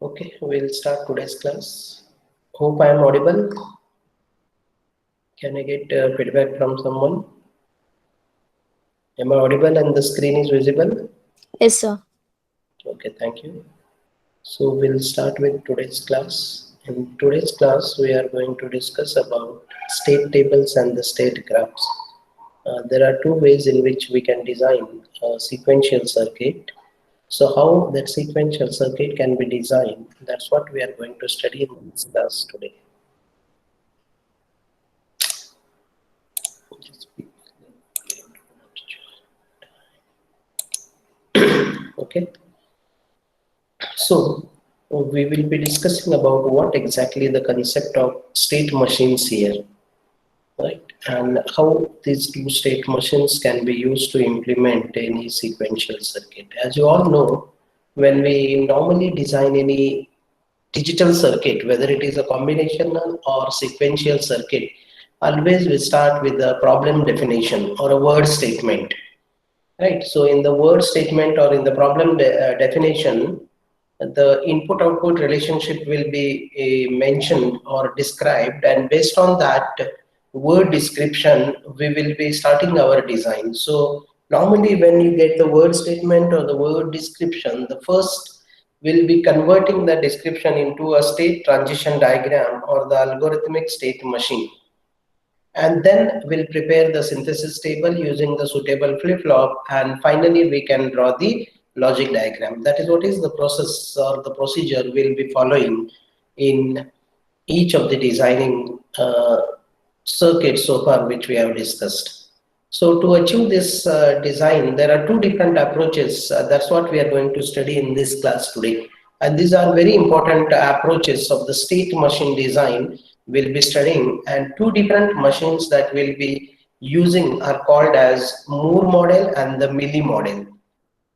Okay, we'll start today's class. Hope I am audible. Can I get feedback from someone? Am I audible and the screen is visible? Yes, sir. Okay, thank you. So we'll start with today's class. In today's class, we are going to discuss about state tables and the state graphs. There are two ways in which we can design a sequential circuit. So how that sequential circuit can be designed, that's what we are going to study in this class today. Okay, so we will be discussing about what exactly the concept of state machines here, right? And how these two state machines can be used to implement any sequential circuit. As you all know, when we normally design any digital circuit, whether it is a combinational or sequential circuit, always we start with a problem definition or a word statement. Right. So in the word statement or in the problem definition, the input-output relationship will be mentioned or described, and based on that word description, we will be starting our design. So normally when you get the word statement or the word description, the first will be converting the description into a state transition diagram or the algorithmic state machine, and then we'll prepare the synthesis table using the suitable flip-flop, and finally we can draw the logic diagram. That is what is the process or the procedure we'll be following in each of the designing circuits so far which we have discussed. So to achieve this design, there are two different approaches. That's what we are going to study in this class today. And these are very important approaches of the state machine design we'll be studying. And two different machines that we'll be using are called as Moore model and the Milli model.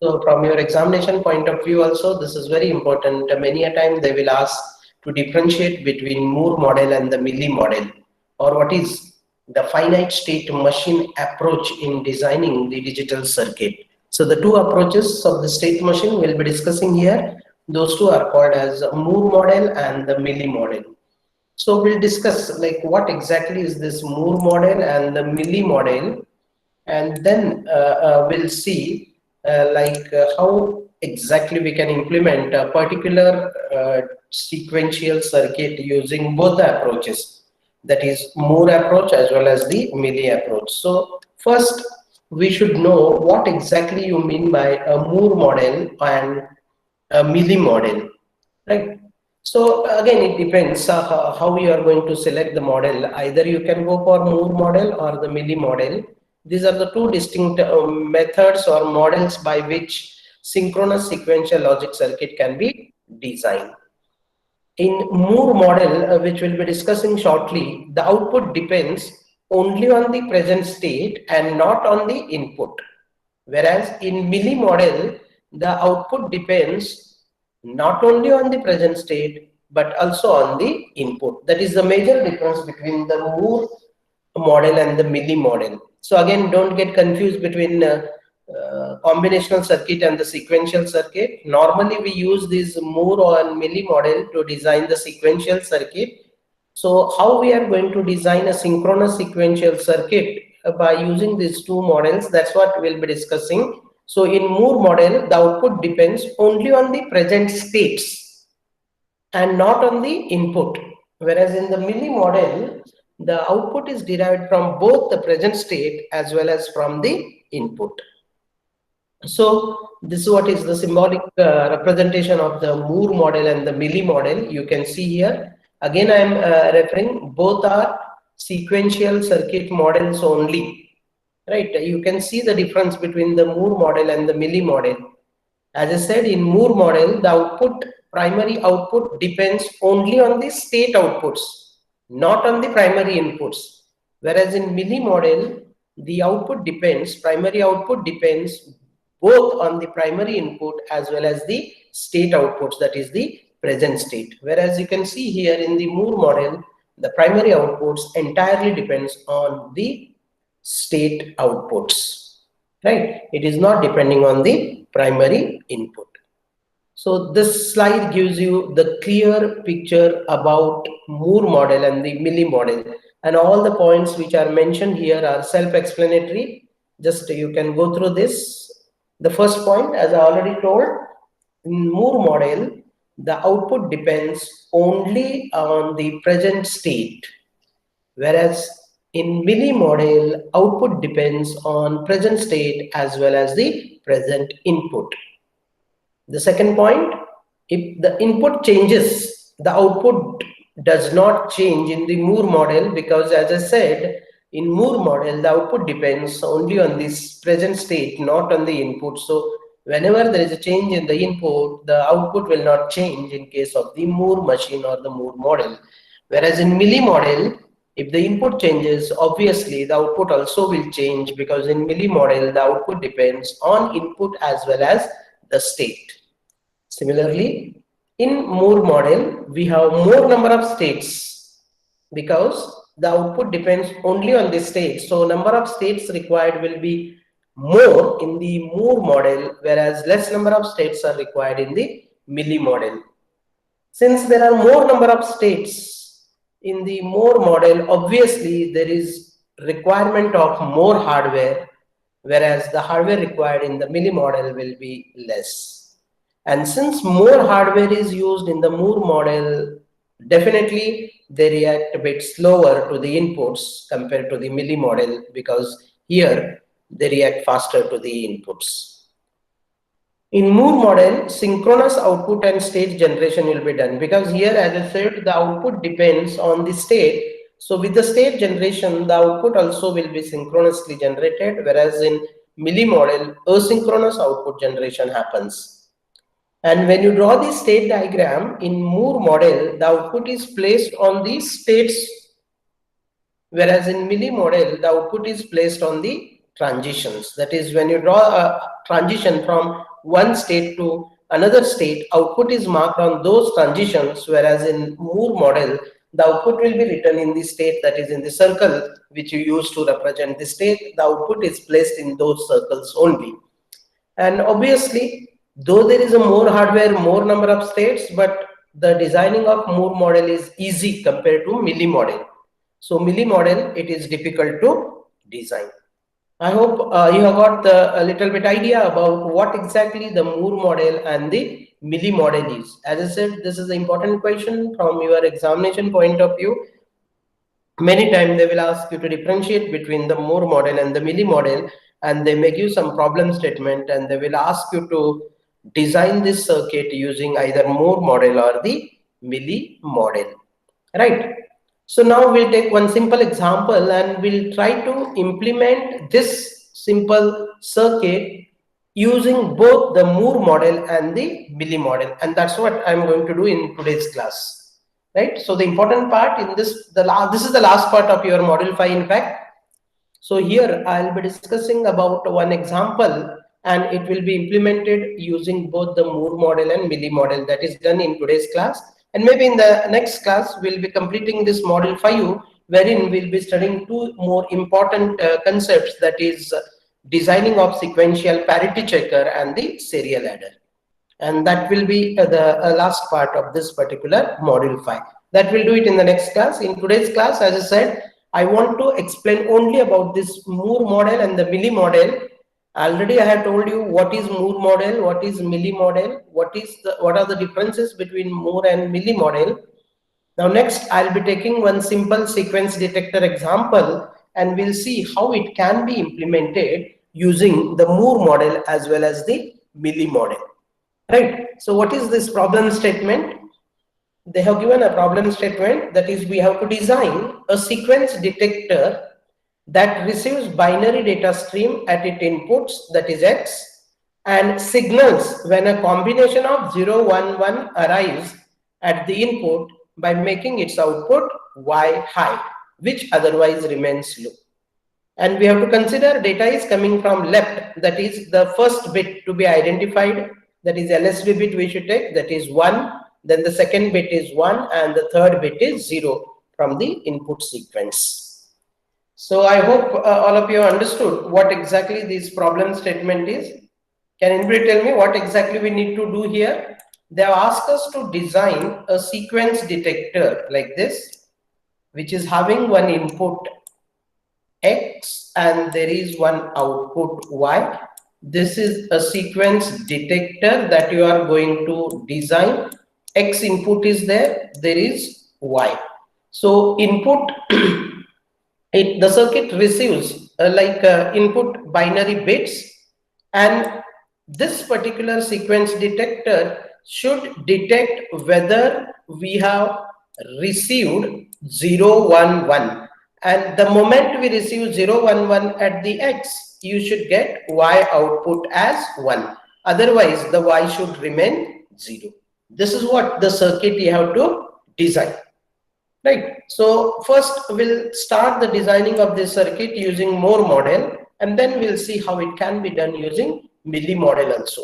So from your examination point of view also, this is very important. Many a time they will ask to differentiate between Moore model and the Milli model, or what is the finite state machine approach in designing the digital circuit. So the two approaches of the state machine we'll be discussing here. Those two are called as Moore model and the Milli model. So we'll discuss like what exactly is this Moore model and the Milli model, and then we'll see how exactly we can implement a particular sequential circuit using both the approaches, that is Moore approach as well as the Milli approach. So first we should know what exactly you mean by a Moore model and a Milli model, right? So again, it depends how you are going to select the model. Either you can go for Moore model or the Milli model. These are the two distinct methods or models by which synchronous sequential logic circuit can be designed. In Moore model, which we'll be discussing shortly, the output depends only on the present state and not on the input. Whereas in Milli model, the output depends not only on the present state but also on the input. That is the major difference between the Moore model and the Milli model. So again, don't get confused between combinational circuit and the sequential circuit. Normally we use this Moore or Milli model to design the sequential circuit. So how we are going to design a synchronous sequential circuit by using these two models, that's what we'll be discussing. So in Moore model, the output depends only on the present states and not on the input. Whereas in the Milli model, the output is derived from both the present state as well as from the input. So this is what is the symbolic representation of the Moore model and the Milli model. You can see here. Again, I am referring, both are sequential circuit models only, right? You can see the difference between the Moore model and the Milli model. As I said, in Moore model, the primary output depends only on the state outputs, not on the primary inputs. Whereas in Milli model, the primary output depends both on the primary input as well as the state outputs, that is the present state. Whereas you can see here in the Moore model, the primary outputs entirely depends on the state outputs, right? It is not depending on the primary input. So this slide gives you the clear picture about Moore model and the Milli model, and all the points which are mentioned here are self-explanatory. Just you can go through this. The first point, as I already told, in Moore model, the output depends only on the present state, whereas in Milli model, output depends on present state as well as the present input. The second point, if the input changes, the output does not change in the Moore model, because as I said, in Moore model, the output depends only on this present state, not on the input. So whenever there is a change in the input, the output will not change in case of the Moore machine or the Moore model. Whereas in Milli model, if the input changes, obviously the output also will change, because in Milli model, the output depends on input as well as the state. Similarly, in Moore model, we have more number of states because the output depends only on the state. So number of states required will be more in the Moore model, whereas less number of states are required in the Milli model. Since there are more number of states in the Moore model, obviously there is requirement of more hardware, whereas the hardware required in the Milli model will be less. And since more hardware is used in the Moore model, definitely they react a bit slower to the inputs compared to the Milli model, because here they react faster to the inputs. In Moore model, synchronous output and state generation will be done, because here, as I said, the output depends on the state. So with the state generation, the output also will be synchronously generated, whereas in Milli model, asynchronous output generation happens. And when you draw the state diagram in Moore model, the output is placed on the states, whereas in Milli model, the output is placed on the transitions. That is, when you draw a transition from one state to another state, output is marked on those transitions, whereas in Moore model, the output will be written in the state, that is in the circle which you use to represent the state. The output is placed in those circles only. And obviously, though there is a more hardware, more number of states, but the designing of Moore model is easy compared to Milli model. So Milli model, it is difficult to design. I hope you have got a little bit idea about what exactly the Moore model and the Milli model is. As I said, this is an important question from your examination point of view. Many times they will ask you to differentiate between the Moore model and the Milli model, and they make you some problem statement, and they will ask you to design this circuit using either Moore model or the Milli model, right? So now we'll take one simple example and we'll try to implement this simple circuit using both the Moore model and the Milli model, and that's what I'm going to do in today's class, right? So the important part in this, this is the last part of your module 5, in fact. So here I'll be discussing about one example, and it will be implemented using both the Moore model and Milli model. That is done in today's class. And maybe in the next class, we'll be completing this module 5, wherein we'll be studying two more important concepts, that is designing of sequential parity checker and the serial adder. And that will be the last part of this particular module 5. That will do it in the next class. In today's class, as I said, I want to explain only about this Moore model and the Milli model. Already I have told you what is Moore model, what is Milli model, what are the differences between Moore and Milli model. Now next, I'll be taking one simple sequence detector example, and we'll see how it can be implemented using the Moore model as well as the Milli model. Right. So what is this problem statement? They have given a problem statement, that is, we have to design a sequence detector that receives binary data stream at its inputs, that is X, and signals when a combination of 0, 1, 1 arrives at the input by making its output Y high, which otherwise remains low. And we have to consider data is coming from left, that is the first bit to be identified, that is LSB bit we should take, that is 1, then the second bit is 1, and the third bit is 0 from the input sequence. So I hope all of you understood what exactly this problem statement is. Can anybody tell me what exactly we need to do here? They have asked us to design a sequence detector like this, which is having one input X and there is one output Y. This is a sequence detector that you are going to design. X input is there, there is Y. So input, the circuit receives input binary bits, and this particular sequence detector should detect whether we have received 0, 1, 1. And the moment we receive 0, 1, 1 at the X, you should get Y output as 1. Otherwise, the Y should remain 0. This is what the circuit you have to design. Right. So first we'll start the designing of this circuit using Moore model, and then we'll see how it can be done using Milli model also.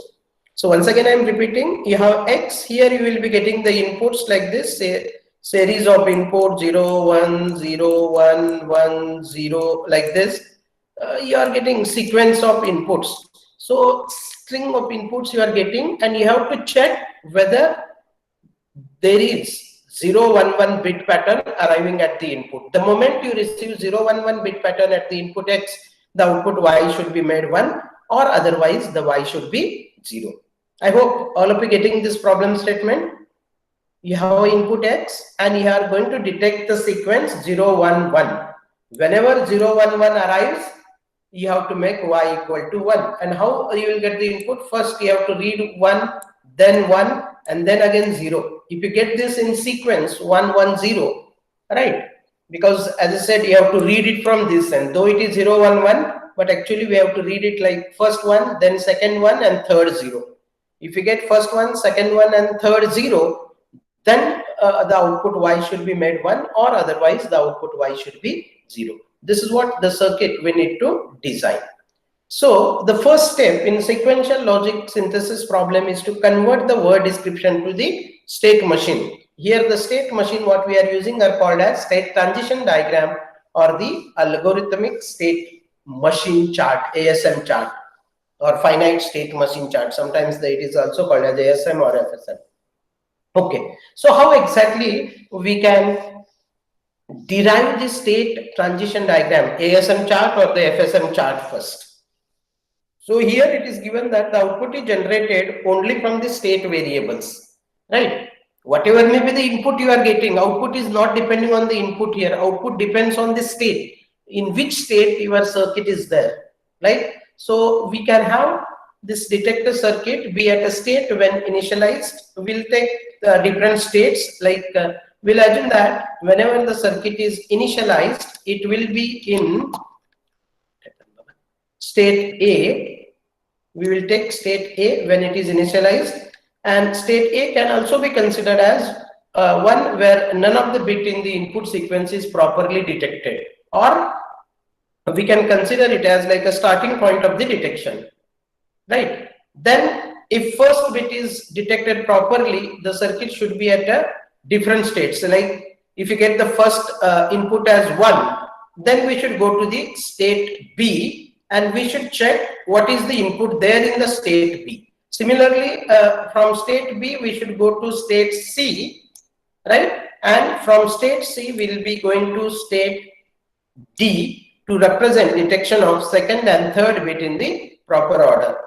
So once again, I'm repeating, you have X here, you will be getting the inputs like this, say series of input 0, 1, 0, 1, 1, 0, like this. You are getting sequence of inputs. So string of inputs you are getting, and you have to check whether there is 011 bit pattern arriving at the input. The moment you receive 011 bit pattern at the input X, the output Y should be made 1, or otherwise the Y should be 0. I hope all of you getting this problem statement. You have input X and you are going to detect the sequence 011. Whenever 011 arrives, you have to make Y equal to 1. And how you will get the input? First you have to read 1, then 1, and then again 0. If you get this in sequence 1, 1, 0, right? Because as I said, you have to read it from this end, though it is 0, 1, 1, but actually we have to read it like first one, then second one, and third 0. If you get first one, second one, and third 0, then the output Y should be made 1, or otherwise the output Y should be 0. This is what the circuit we need to design. So the first step in sequential logic synthesis problem is to convert the word description to the state machine. Here the state machine what we are using are called as state transition diagram or the algorithmic state machine chart, ASM chart, or finite state machine chart. Sometimes it is also called as ASM or FSM. Okay, so how exactly we can derive the state transition diagram, ASM chart or the FSM chart first? So here it is given that the output is generated only from the state variables, right? Whatever may be the input you are getting, output is not depending on the input here. Output depends on the state, in which state your circuit is there, right? So we can have this detector circuit be at a state when initialized. We'll take different states, like we'll assume that whenever the circuit is initialized, it will be in state A. We will take state A when it is initialized, and state A can also be considered as one where none of the bit in the input sequence is properly detected, or we can consider it as like a starting point of the detection, right? Then if first bit is detected properly, the circuit should be at a different state. So like if you get the first input as 1, then we should go to the state B, and we should check what is the input there in the state B. Similarly, from state B, we should go to state C, right? And from state C, we will be going to state D to represent detection of second and third bit in the proper order.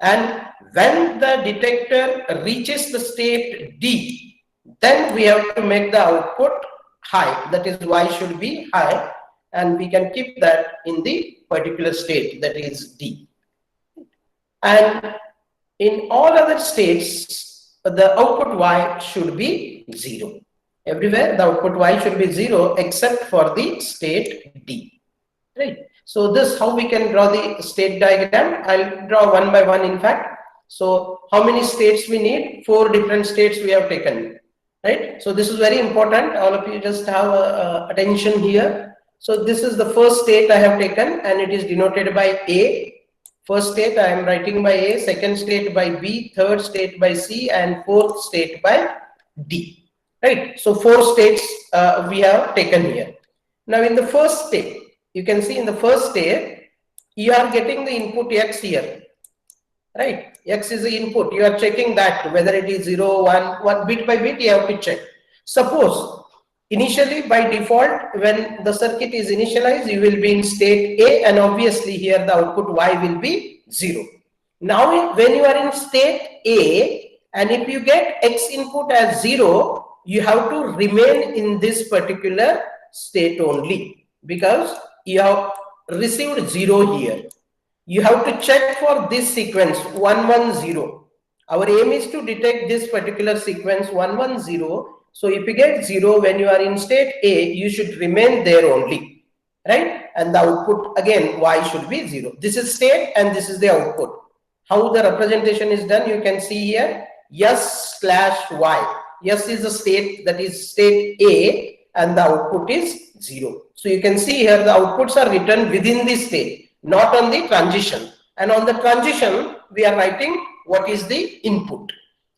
And when the detector reaches the state D, then we have to make the output high. That is, Y should be high, and we can keep that in the particular state, that is D. And in all other states, the output Y should be 0. Everywhere the output Y should be 0 except for the state D, right? So this how we can draw the state diagram. I'll draw one by one, in fact. So how many states we need? 4 different states we have taken, right? So this is very important. All of you just have attention here. So this is the first state I have taken, and it is denoted by A. First state I am writing by A, second state by B, third state by C, and fourth state by D, right? So 4 states we have taken here. Now in the first state, you can see in the first state, you are getting the input X here. right? X is the input. You are checking that whether it is 0, 1, 1 bit by bit you have to check. Suppose initially by default when the circuit is initialized you will be in state A, and obviously here the output Y will be 0. Now when you are in state A and if you get X input as 0, you have to remain in this particular state only because you have received 0 here. You have to check for this sequence 110. Our aim is to detect this particular sequence 110. So if you get 0 when you are in state A, you should remain there only, right? And the output again Y should be 0. This is state and this is the output. How the representation is done, you can see here S/Y. S is the state, that is state A, and the output is 0. So you can see here the outputs are written within the state, not on the transition. And on the transition, we are writing what is the input.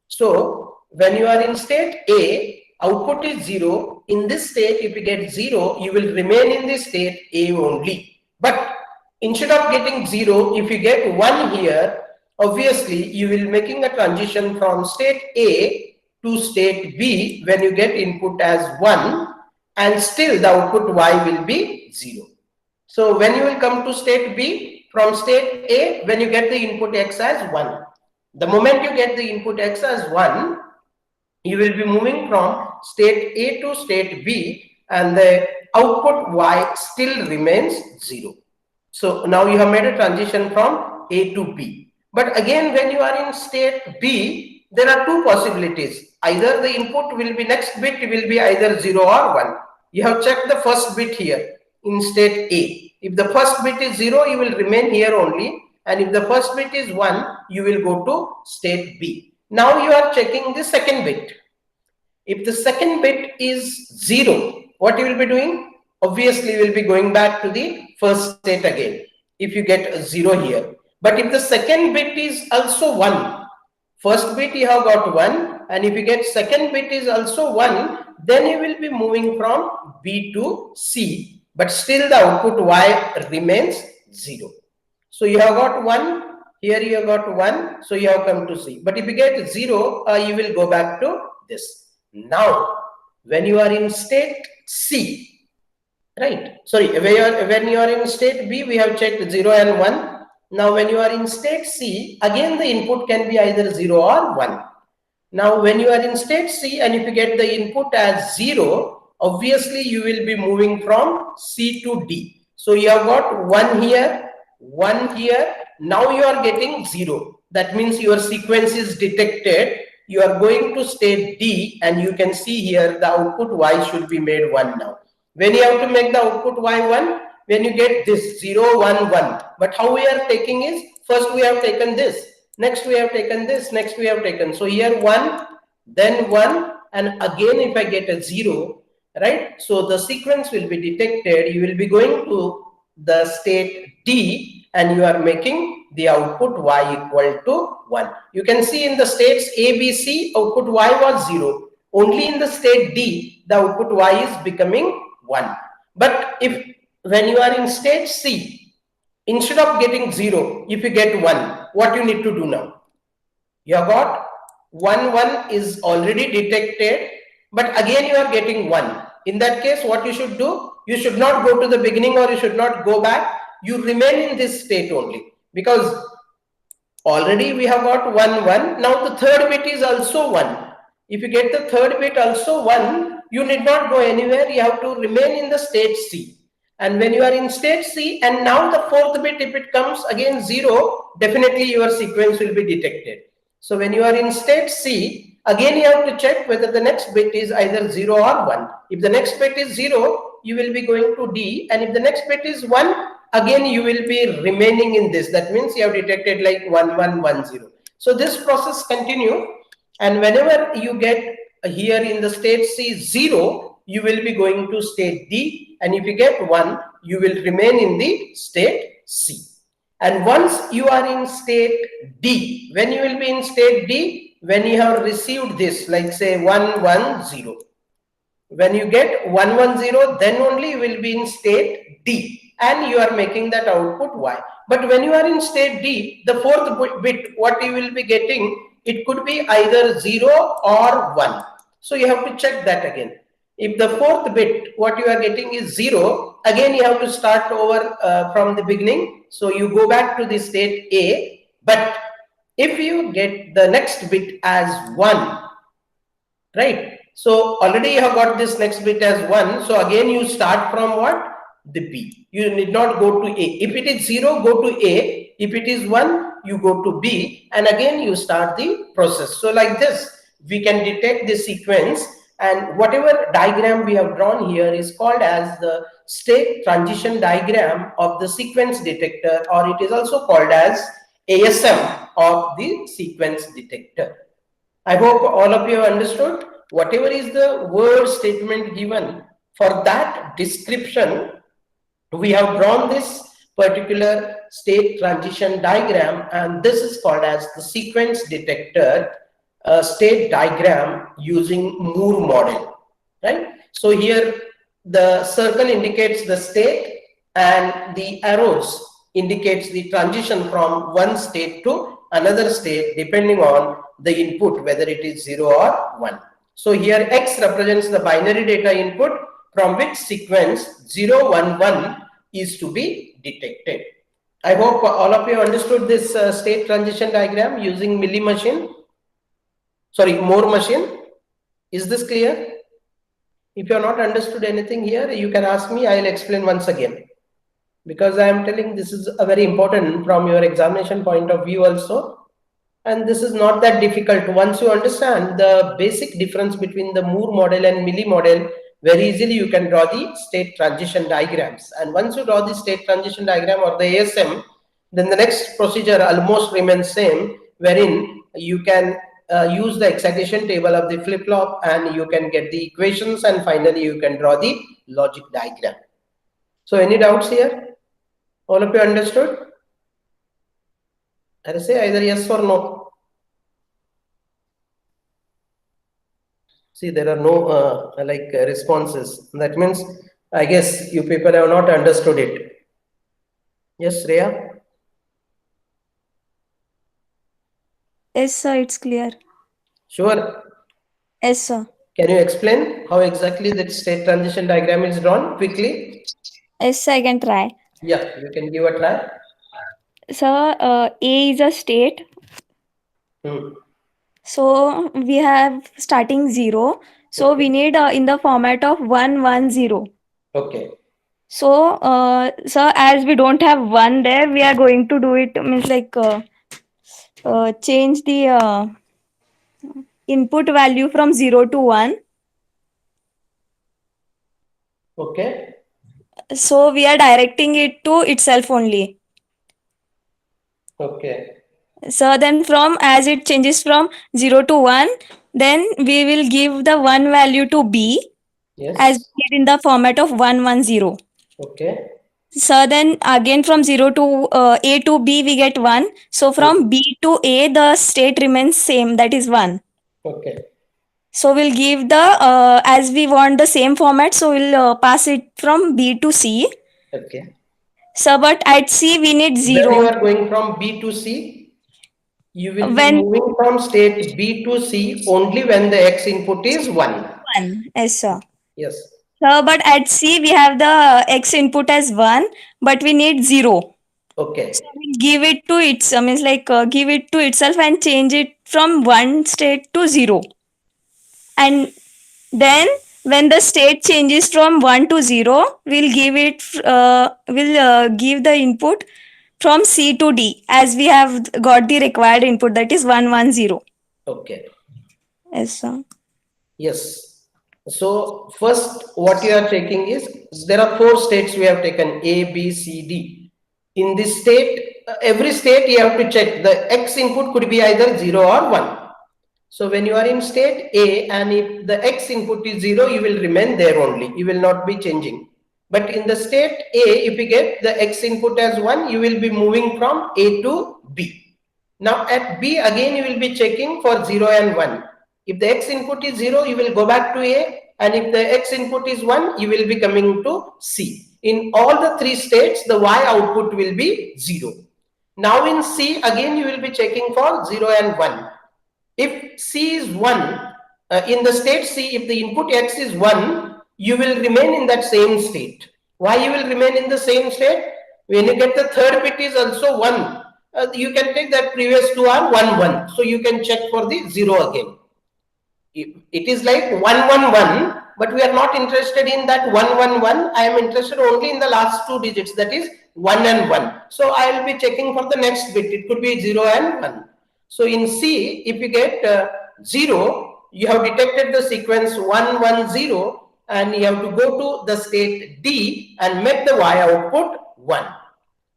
So when you are in state A, output is 0. In this state, if you get 0, you will remain in the state A only. But instead of getting 0, if you get 1 here, obviously you will making a transition from state A to state B when you get input as 1, and still the output Y will be 0. So when you will come to state B, from state A, when you get the input X as 1. The moment you get the input X as 1, you will be moving from state A to state B, and the output Y still remains 0. So now you have made a transition from A to B. But again, when you are in state B, there are two possibilities. Either the input will be, next bit will be either 0 or 1. You have checked the first bit here in state A. If the first bit is 0, you will remain here only. And if the first bit is 1, you will go to state B. Now you are checking the second bit. If the second bit is 0, what you will be doing? Obviously, you will be going back to the first state again if you get a 0 here. But if the second bit is also 1, first bit you have got 1, and if you get second bit is also 1, then you will be moving from B to C, but still the output Y remains 0. So you have got 1, here you have got 1, so you have come to C. But if you get 0, you will go back to this. Now, when you are in state C, right? Sorry, when you are in state B, we have checked 0 and 1. Now, when you are in state C, again the input can be either 0 or 1. Now, when you are in state C and if you get the input as 0, obviously you will be moving from C to D. So you have got 1 here, 1 here. Now you are getting 0. That means your sequence is detected. You are going to state D, and you can see here the output Y should be made 1 now. When you have to make the output Y1, when you get this 0, 1, 1. But how we are taking is, first we have taken this, next we have taken this, next we have taken. So here 1, then 1, and again if I get a 0, right? So the sequence will be detected. You will be going to the state D, and you are making the output Y equal to 1. You can see in the states A, B, C, output Y was 0. Only in the state D, the output Y is becoming 1. But if when you are in state C, instead of getting 0, if you get 1, what you need to do now? You have got 1, 1 is already detected, but again you are getting 1. In that case, what you should do? You should not go to the beginning, or you should not go back. You remain in this state only, because already we have got 1, 1. Now the third bit is also 1. If you get the third bit also 1, you need not go anywhere. You have to remain in the state C. And when you are in state C, and now the fourth bit, if it comes again 0, definitely your sequence will be detected. So when you are in state C, again you have to check whether the next bit is either 0 or 1. If the next bit is 0, you will be going to D. And if the next bit is 1, again you will be remaining in this. That means you have detected like 1, 1, 1, 0. So this process continue. And whenever you get here in the state C 0, you will be going to state D. And if you get 1, you will remain in the state C. And once you are in state D, when you will be in state D, when you have received this, like say 1, 1, 0. When you get 1, 1, 0, then only you will be in state D, and you are making that output Y. But when you are in state D, the fourth bit, what you will be getting, it could be either 0 or 1. So you have to check that again. If the fourth bit, what you are getting is 0, again you have to start over from the beginning. So you go back to the state A, but if you get the next bit as 1, right? So already you have got this next bit as 1. So again you start from what? The B. You need not go to A. If it is 0, go to A. If it is 1, you go to B, and again you start the process. So like this, we can detect the sequence, and whatever diagram we have drawn here is called as the state transition diagram of the sequence detector, or it is also called as ASM of the sequence detector. I hope all of you have understood. Whatever is the word statement given, for that description, we have drawn this particular state transition diagram, and this is called as the sequence detector state diagram using Moore model, right? So here the circle indicates the state and the arrows indicates the transition from one state to another state depending on the input, whether it is 0 or 1. So here X represents the binary data input from which sequence 0, 1, 1 is to be detected. I hope all of you understood this state transition diagram using Moore machine. Is this clear? If you have not understood anything here, you can ask me, I will explain once again. Because I am telling this is a very important from your examination point of view also. And this is not that difficult. Once you understand the basic difference between the Moore model and Milli model, very easily you can draw the state transition diagrams. And once you draw the state transition diagram or the ASM, then the next procedure almost remains same, wherein you can use the excitation table of the flip-flop and you can get the equations, and finally you can draw the logic diagram. So any doubts here? All of you understood? I say either yes or no. See, there are no responses. That means, I guess you people have not understood it. Yes, Rhea? Yes, sir, it's clear. Sure. Yes, sir. Can you explain how exactly that state transition diagram is drawn quickly? Yes, I can try. Yeah, you can give a try. Sir, A is a state. Hmm. So we have starting 0. So Okay. we need in the format of 1, 1, 0. Okay. So, sir, as we don't have 1 there, we are going to do it, means like change the input value from 0 to 1. Okay. So we are directing it to itself only. Okay. So then from, as it changes from 0 to 1, then we will give the 1 value to B as Yes. in the format of 1, 1, 0. Okay. So then again from 0 to A to B we get 1. So Hmm. from B to A the state remains same, that is 1. Okay. So we'll give the, as we want the same format, so we'll pass it from B to C. Okay. So but at C we need When 0. you are going from B to C, you will be When moving from state B to C only when the X input is 1. 1, yes sir. Yes. So but at C we have the X input as 1, but we need 0. So Okay. we'll give it to its, means like give it to itself and change it from 1 state to 0. And then when the state changes from 1 to 0, we'll give the input from C to D, as we have got the required input, that is 1, 1, 0. Okay. Yes, sir. Yes. So first what you are taking is, there are 4 states we have taken, A, B, C, D. In this state, every state you have to check the X input could be either 0 or 1. So when you are in state A and if the X input is 0, you will remain there only. You will not be changing. But in the state A, if you get the X input as 1, you will be moving from A to B. Now at B again you will be checking for 0 and 1. If the X input is 0, you will go back to A, and if the X input is 1, you will be coming to C. in all the three states, the Y output will be 0. Now in C, again you will be checking for 0 and 1. If C is 1, in the state C, if the input X is 1, you will remain in that same state. Why you will remain in the same state? When you get the third bit is also 1, you can take that previous two are 1, 1. So you can check for the 0 again. It is like 111, but we are not interested in that 111. I am interested only in the last two digits, that is 1 and 1. So I will be checking for the next bit. It could be 0 and 1. So in C, if you get 0, you have detected the sequence 110, and you have to go to the state D and make the Y output 1.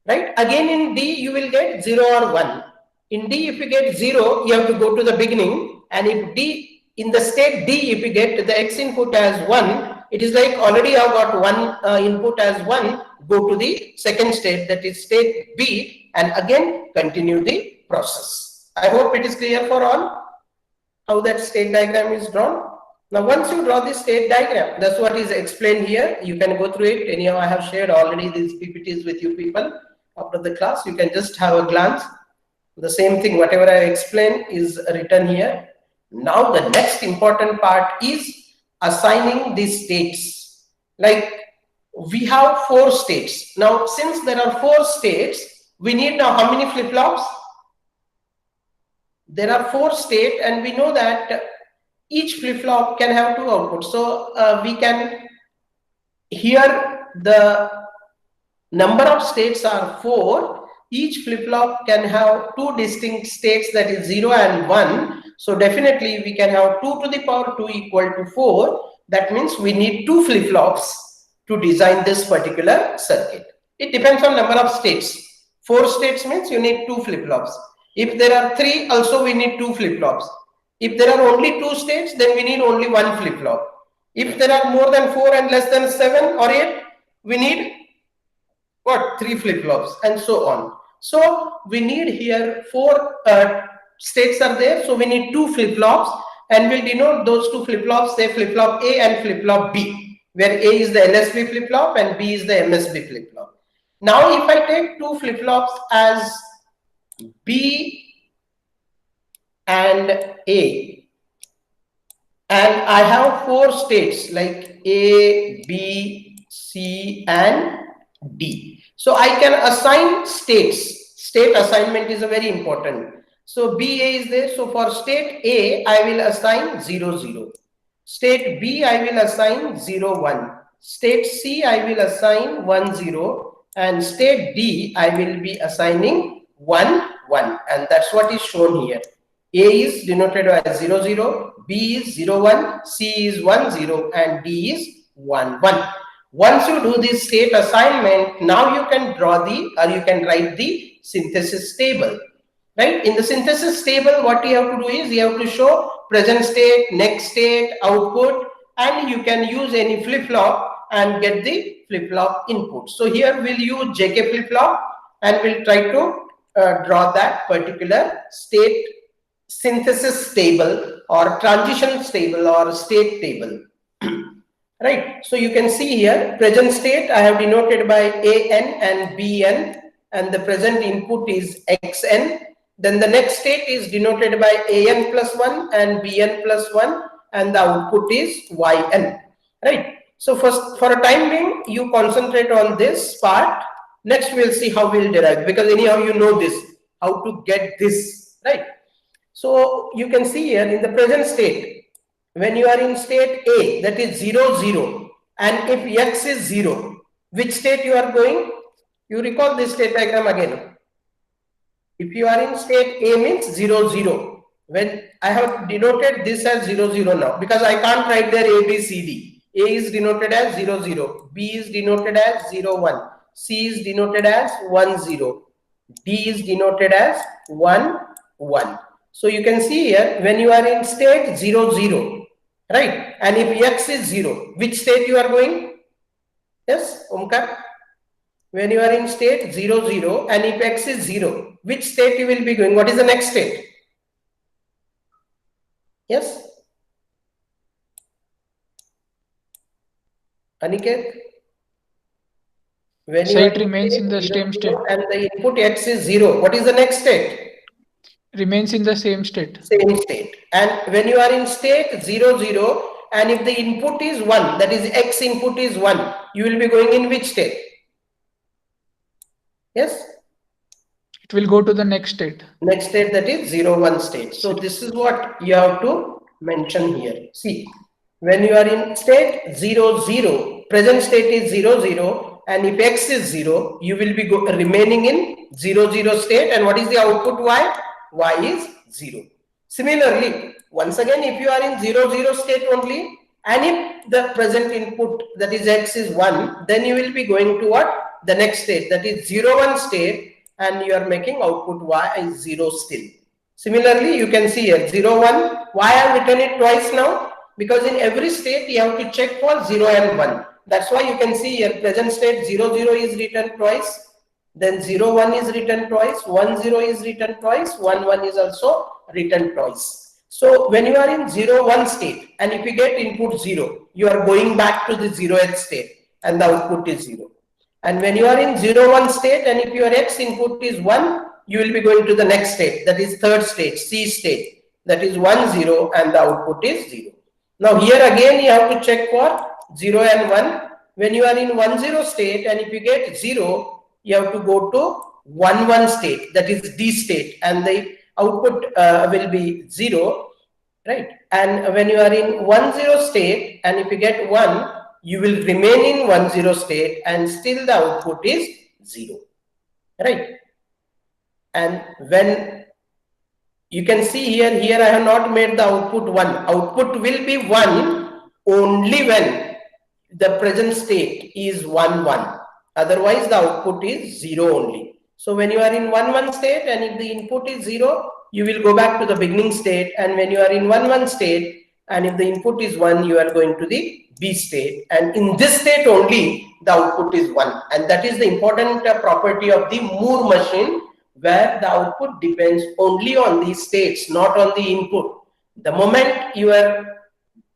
Right? Again in D, you will get 0 or 1. In D, if you get 0, you have to go to the beginning. And if D, in the state D, if you get the X input as 1, it is like already I have got one input as 1, go to the second state, that is state B, and again continue the process. I hope it is clear for all how that state diagram is drawn. Now, once you draw this state diagram, that's what is explained here. You can go through it. Anyhow, I have shared already these PPTs with you people after the class. You can just have a glance. The same thing, whatever I explained is written here. Now, the next important part is assigning these states. Like we have 4 states. Now, since there are 4 states, we need now how many flip-flops? There are 4 states, and we know that each flip-flop can have 2 outputs. So we can, here the number of states are 4. Each flip-flop can have 2 distinct states, that is 0 and 1. So definitely we can have 2 to the power 2 equal to 4. That means we need 2 flip-flops to design this particular circuit. It depends on number of states. 4 states means you need 2 flip-flops. If there are 3, also we need 2 flip-flops. If there are only 2 states, then we need only 1 flip-flop. If there are more than 4 and less than 7 or 8, we need what? 3 flip-flops, and so on. So we need here 4 states are there. So we need 2 flip-flops, and we'll denote those 2 flip-flops, say flip-flop A and flip-flop B, where A is the LSB flip-flop and B is the MSB flip-flop. Now, if I take 2 flip-flops as B and A, and I have 4 states like A, B, C, and D. So I can assign states. State assignment is a very important. So BA is there. So for state A, I will assign 0, 0. State B, I will assign 0, 1. State C, I will assign 1, 0. And state D, I will be assigning 1, 1. And that's what is shown here. A is denoted as 0, 0. B is 0, 1. C is 1, 0. And D is 1, 1. Once you do this state assignment, now you can draw you can write the synthesis table. Right? In the synthesis table, what you have to do is you have to show present state, next state, output, and you can use any flip-flop and get the flip-flop input. So here we'll use JK flip-flop, and we'll try to draw that particular state synthesis table or transition table or state table. Right. So you can see here present state I have denoted by AN and BN, and the present input is XN. Then the next state is denoted by AN plus 1 and BN plus 1, and the output is YN. Right. So first, for a time being, you concentrate on this part. Next we'll see how we'll derive, because anyhow you know this, how to get this, right? So you can see here in the present state, when you are in state A, that is 0, 0, and if X is 0, which state you are going? You recall this state diagram again. If you are in state A means 0, 0. When I have denoted this as 0, 0 now, because I can't write there A, B, C, D. A is denoted as 0, 0. B is denoted as 0, 1. C is denoted as 1, 0. D is denoted as 1, 1. So you can see here, when you are in state 0, 0, right? And if X is 0, which state you are going? Yes, Omkar? When you are in state 0, 0, and if X is 0, which state you will be going? What is the next state? Yes? Aniket? When So you are it in remains state in the 0, same 0 state. and the input x is 0, what is the next state? Remains in the same state. Same state. And when you are in state 0, 0, and if the input is 1, that is x input is 1, you will be going in which state? Yes? It will go to the next state. Next state, that is 0, 1 state. So this is what you have to mention here. See, when you are in state 0, 0, present state is 0, 0, and if x is 0, you will be remaining in 0, 0 state. And what is the output y? Y is 0. Similarly, once again, if you are in 0, 0 state only, and if the present input, that is x, is 1, then you will be going to what? The next state, that is 0, 1 state, and you are making output y is 0 still. Similarly, you can see here 0, 1. Why I have written it twice now? Because in every state you have to check for 0 and 1. That's why you can see here present state 0, 0 is written twice. Then 0, 1 is written twice. 1, 0 is written twice. 1, 1 is also written twice. So when you are in 0, 1 state, and if you get input 0, you are going back to the 0th state, and the output is 0. And when you are in 0, 1 state, and if your x input is 1, you will be going to the next state, that is third state, C state, that is 1, 0, and the output is 0. Now here again you have to check for 0 and 1. When you are in 1, 0 state, and if you get 0, you have to go to 1, 1 state, that is D state, and the output will be 0, right? And when you are in 1, 0 state, and if you get 1, you will remain in 1, 0 state, and still the output is 0, right? And when you can see here I have not made the output 1. Output will be 1 only when the present state is 1, 1. Otherwise the output is 0 only. So when you are in 1, 1 state, and if the input is 0, you will go back to the beginning state. And when you are in 1, 1 state, and if the input is 1, you are going to the B state. And in this state only, the output is 1. And that is the important property of the Moore machine, where the output depends only on the states, not on the input. The moment your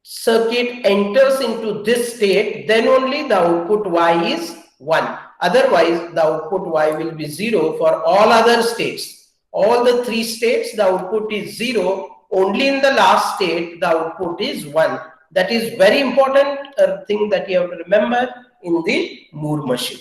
circuit enters into this state, then only the output y is 1. Otherwise, the output y will be 0 for all other states. All the 3 states, the output is 0. Only in the last state, the output is 1. That is very important thing that you have to remember in the Moore machine.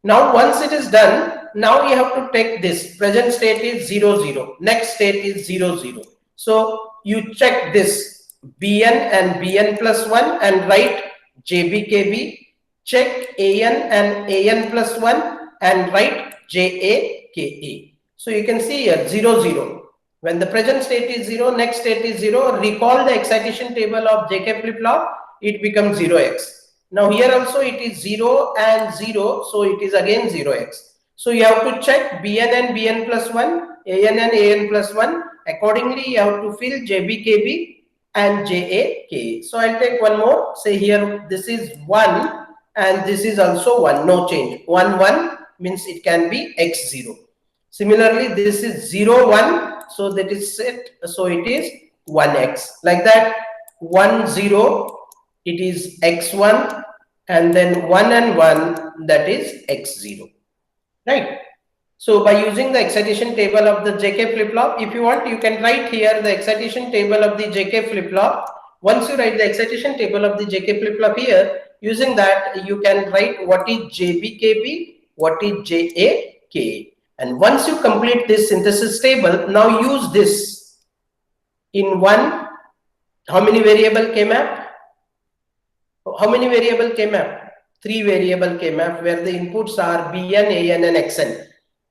Now, once it is done, now you have to take this. Present state is 0, 0. Next state is 0, 0. So, you check this Bn and Bn plus 1 and write JBKB. Check An and An plus 1 and write JAKA. So, you can see here 0, 0. When the present state is 0, next state is 0. Recall the excitation table of JK flip-flop, it becomes 0x. Now here also it is 0 and 0, so it is again 0x. So you have to check Bn and Bn plus 1, An and An plus 1. Accordingly, you have to fill JBKB and JAK. So I'll take one more. Say here this is 1 and this is also 1, no change. 1, 1 means it can be x0. Similarly, this is 0, 1, so that is set, so it is 1x. Like that, 1, 0, it is x1, and then 1 and 1, that is x0, right? So by using the excitation table of the JK flip-flop, if you want, you can write here the excitation table of the JK flip-flop. Once you write the excitation table of the JK flip-flop here, using that, you can write what is JBKB, what is JAK. And once you complete this synthesis table, now use this in one. How many variable K-map? How many variable K-map? 3 variable K-map, where the inputs are Bn, An, and Xn.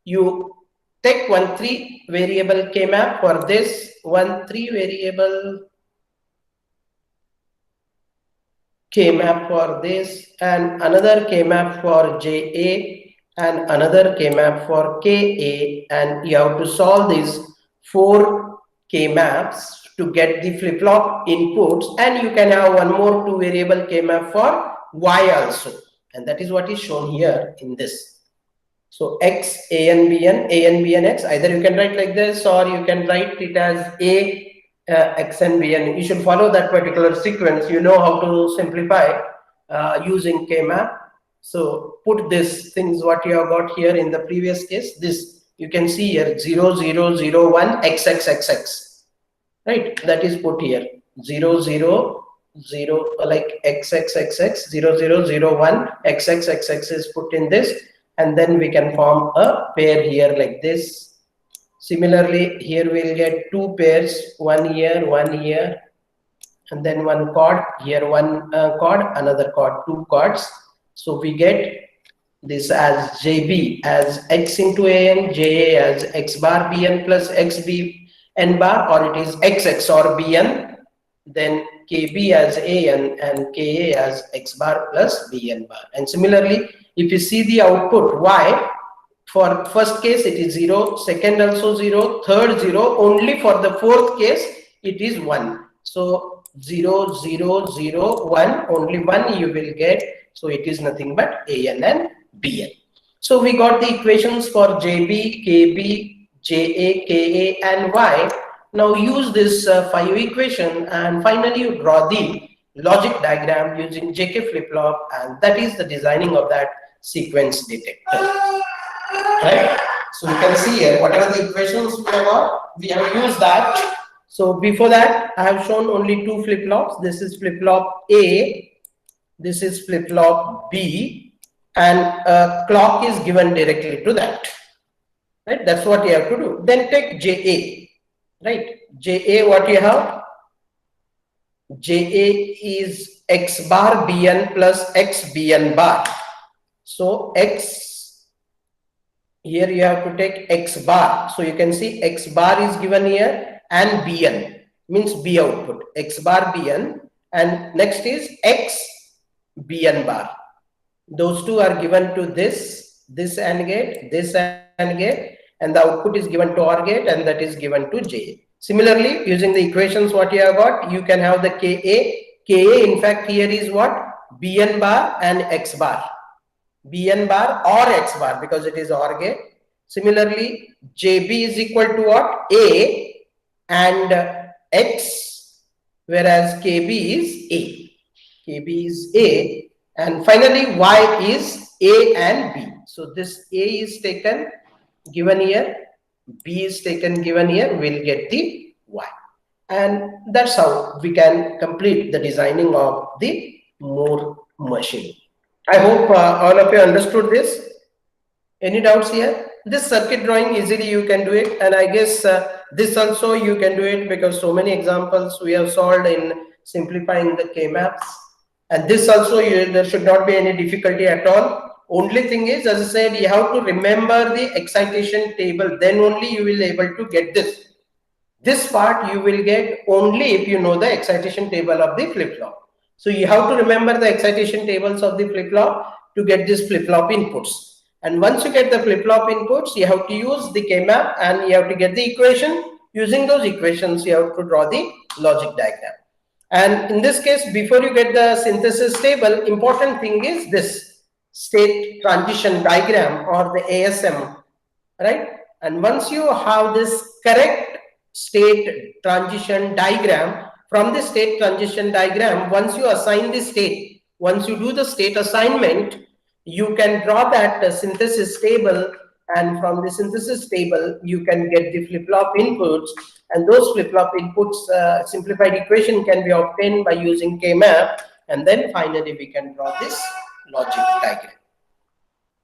You take one 3 variable K-map for this, one 3 variable K-map for this, and another K-map for JA, and another K-map for KA, and you have to solve these 4 K-maps to get the flip-flop inputs, and you can have one more 2 variable K-map for Y also, and that is what is shown here in this. So X, A and B and X, either you can write like this, or you can write it as A, X and B, and you should follow that particular sequence. You know how to simplify using K-map. So put this things what you have got here in the previous case. This you can see here 0 0 0 1 XXXX, right? That is put here 0 0 0 like XXXX 0 0 0 1 XXXX is put in this, and then we can form a pair here like this. Similarly, here we'll get two pairs, one here, and then one chord here, one chord, another chord, two chords. So we get this as JB as X into AN, JA as X bar BN plus XB N bar, or it is XX or BN, then KB as AN and KA as X bar plus BN bar. And similarly, if you see the output Y, for first case it is 0, second also 0, third 0, only for the fourth case it is 1. So 0 0 0 1, only 1 you will get, so it is nothing but AN and BN. So we got the equations for JB, KB, JA, KA and Y. Now use this 5 equation and finally you draw the logic diagram using JK flip-flop, and that is the designing of that sequence detector. Right? So you can see here whatever the equations we have got, we have used that. So before that I have shown only two flip-flops. This is flip-flop A, this is flip-flop B, and a clock is given directly to that. Right? That's what you have to do. Then take JA. Right? JA, what you have? JA is X bar BN plus X BN bar. So X, here you have to take X bar. So you can see X bar is given here and BN means B output. X bar BN, and next is X BN bar. Those two are given to this AND gate, and the output is given to OR gate, and that is given to JA. Similarly, using the equations what you have got, you can have the KA in fact here is what? BN bar and X bar. BN bar or X bar because it is OR gate. Similarly, JB is equal to what? A and X, whereas KB is A. KB is A, and finally Y is A and B. So this A is taken given here, B is taken given here, we'll get the Y. And that's how we can complete the designing of the Moore machine. I hope all of you understood this. Any doubts here? This circuit drawing easily you can do it, and I guess this also you can do it because so many examples we have solved in simplifying the K-maps. And this also there should not be any difficulty at all. Only thing is, as I said, you have to remember the excitation table, then only you will be able to get this. This part you will get only if you know the excitation table of the flip-flop. So you have to remember the excitation tables of the flip-flop to get this flip-flop inputs. And once you get the flip-flop inputs, you have to use the K-map and you have to get the equation. Using those equations, you have to draw the logic diagram. And in this case, before you get the synthesis table, important thing is this state transition diagram or the ASM, right? And once you have this correct state transition diagram, from the state transition diagram, once you assign the state, once you do the state assignment, you can draw that synthesis table, and from the synthesis table you can get the flip-flop inputs, and those flip-flop inputs simplified equation can be obtained by using K-map, and then finally we can draw this logic diagram.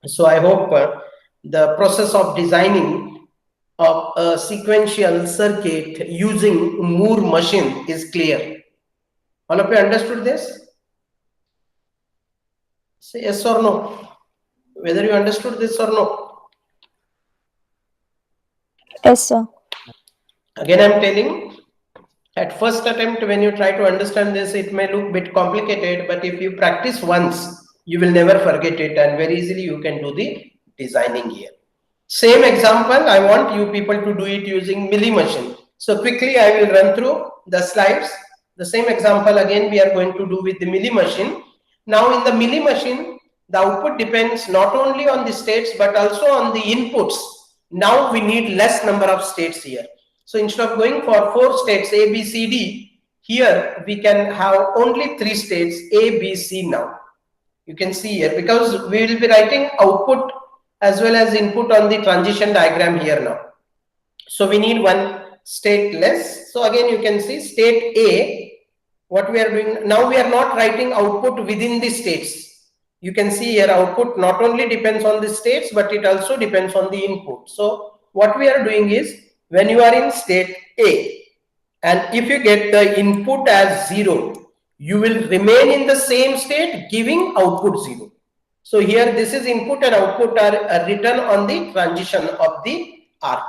So I hope the process of designing of a sequential circuit using Moore machine is clear. All of you understood this? Say yes or no. Whether you understood this or no. Yes, sir. Again, I'm telling, at first attempt, when you try to understand this, it may look a bit complicated, but if you practice once, you will never forget it, and very easily you can do the designing here. Same example, I want you people to do it using milli machine. So quickly I will run through the slides. The same example again we are going to do with the milli machine. Now in the milli machine, the output depends not only on the states but also on the inputs. Now we need less number of states here. So instead of going for 4 states A, B, C, D, here we can have only 3 states A, B, C now. You can see here, because we will be writing output as well as input on the transition diagram here now. So we need one state less. So again, you can see state A, what we are doing now, we are not writing output within the states. You can see here output not only depends on the states, but it also depends on the input. So what we are doing is, when you are in state A, and if you get the input as 0, you will remain in the same state giving output 0. So here this is input and output are written on the transition of the arc.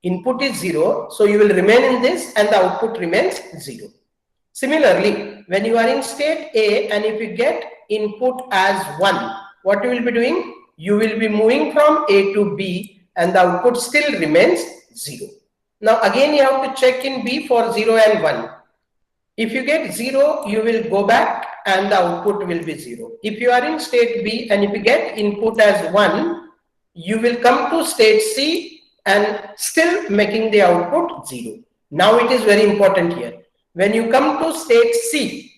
Input is 0, so you will remain in this and the output remains 0. Similarly, when you are in state A and if you get input as 1, what you will be doing? You will be moving from A to B and the output still remains 0. Now again you have to check in B for 0 and 1. If you get 0, you will go back and the output will be 0. If you are in state B and if you get input as 1, you will come to state C and still making the output 0. Now it is very important here. When you come to state C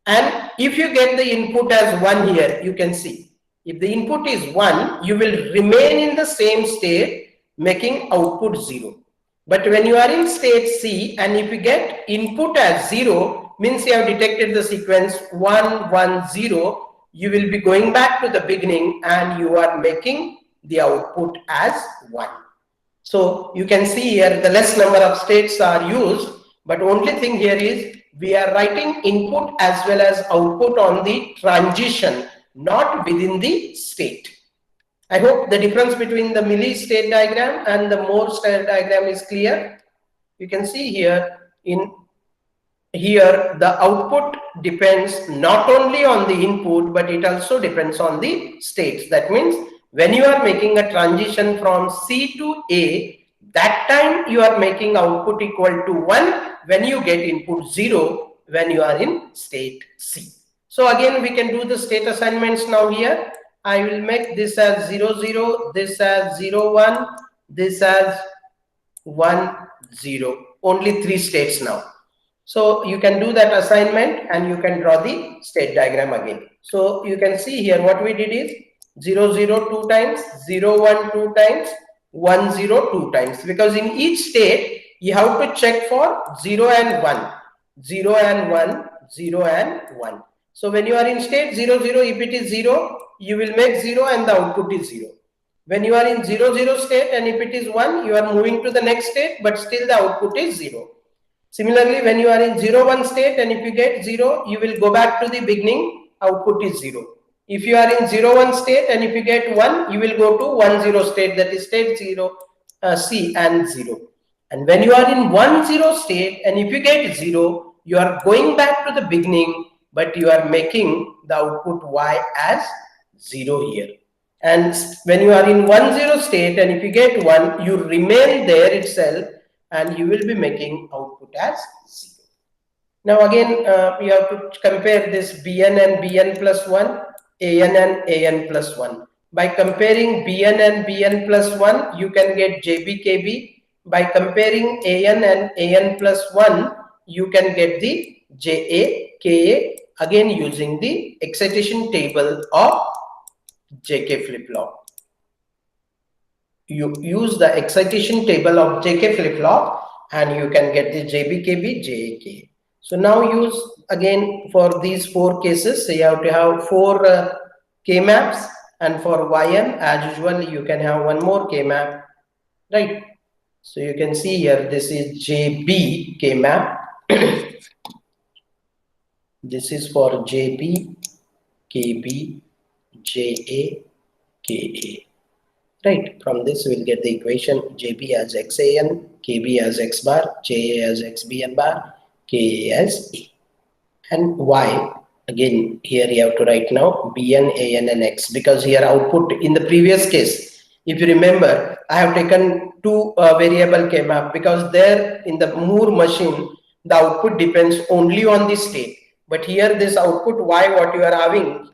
and if you get the input as 1 here, you can see, if the input is 1, you will remain in the same state making output 0. But when you are in state C and if you get input as 0, means you have detected the sequence 1, 1, 0, you will be going back to the beginning and you are making the output as 1. So you can see here the less number of states are used, but only thing here is we are writing input as well as output on the transition, not within the state. I hope the difference between the milli state diagram and the Moore state diagram is clear. You can see here, the output depends not only on the input, but it also depends on the states. That means when you are making a transition from C to A, that time you are making output equal to 1 when you get input 0 when you are in state C. So again, we can do the state assignments now here. I will make this as 0, 0, this as 0, 1, this as 1, 0. Only 3 states now. So you can do that assignment and you can draw the state diagram again. So you can see here what we did is 0, 0 2 times, 0, 1 2 times, 1, 0 2 times. Because in each state, you have to check for 0 and 1. 0 and 1, 0 and 1. So when you are in state 0, 0, if it is 0, you will make 0 and the output is 0. When you are in 0, 0 state and if it is 1, you are moving to the next state, but still the output is 0. Similarly, when you are in 0, 1 state and if you get 0, you will go back to the beginning, output is 0. If you are in 0, 1 state and if you get 1, you will go to 1, 0 state, that is state 0, C and 0. And when you are in 1, 0 state and if you get 0, you are going back to the beginning, but you are making the output Y as 0 here. And when you are in 1, 0 state and if you get 1, you remain there itself and you will be making output as 0. Now again, you have to compare this Bn and Bn plus 1, An and An plus 1. By comparing Bn and Bn plus 1, you can get Jb, Kb. By comparing An and An plus 1, you can get the Ja, Ka, again using the excitation table of JK flip-flop. You use the excitation table of JK flip-flop and you can get the JB, KB, JK. So now use again for these 4 cases. So you have to have 4 K maps, and for Yn as usual you can have one more K map, right? So you can see here this is JB K map. This is for JB, KB, JA, KA. Right, from this we will get the equation JB as XAN, KB as X bar, JA as XBN bar, KA as A. And Y, again here you have to write now BN, AN and X, because here output in the previous case, if you remember, I have taken 2 variable K map, because there in the Moore machine, the output depends only on the state. But here this output Y, what you are having,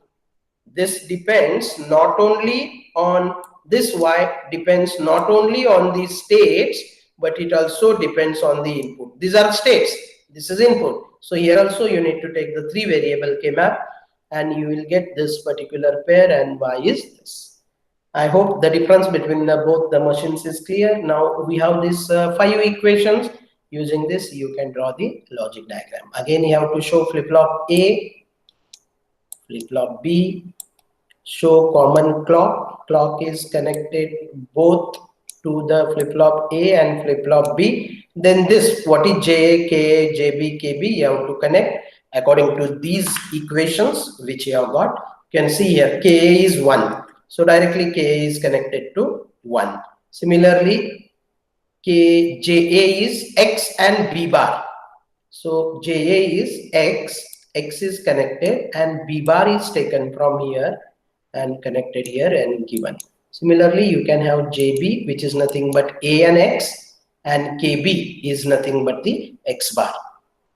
this depends not only on this Y depends not only on the states, but it also depends on the input. These are states, this is input. So here also you need to take the 3 variable K map, and you will get this particular pair, and y is this. I hope the difference between both the machines is clear. Now we have these 5 equations. Using this, you can draw the logic diagram. Again, you have to show flip-flop A, flip-flop B, show common clock. Clock is connected both to the flip-flop A and flip-flop B. Then this, what is JA, KA, JB, KB, you have to connect according to these equations which you have got. You can see here KA is 1. So directly KA is connected to 1. Similarly, JA is X and B bar. So JA is X is connected, and B bar is taken from here and connected here and given. Similarly, you can have JB, which is nothing but A and X, and KB is nothing but the X bar.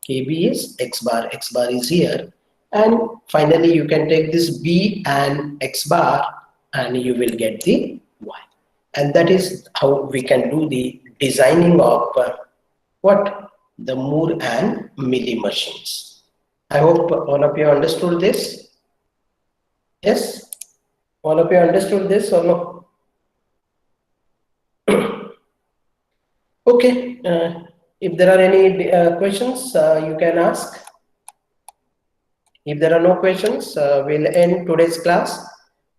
KB is X bar is here. And finally, you can take this B and X bar and you will get the Y. And that is how we can do the designing of what? The Moore and Millie machines. I hope all of you understood this. Yes? All of you understood this or no? Okay. If there are any questions, you can ask. If there are no questions, we'll end today's class.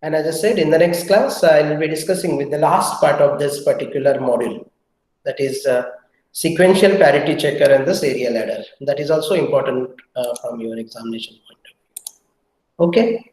And as I said, in the next class, I'll be discussing with the last part of this particular module. That is sequential parity checker and the serial ladder. That is also important from your examination point of view. Okay.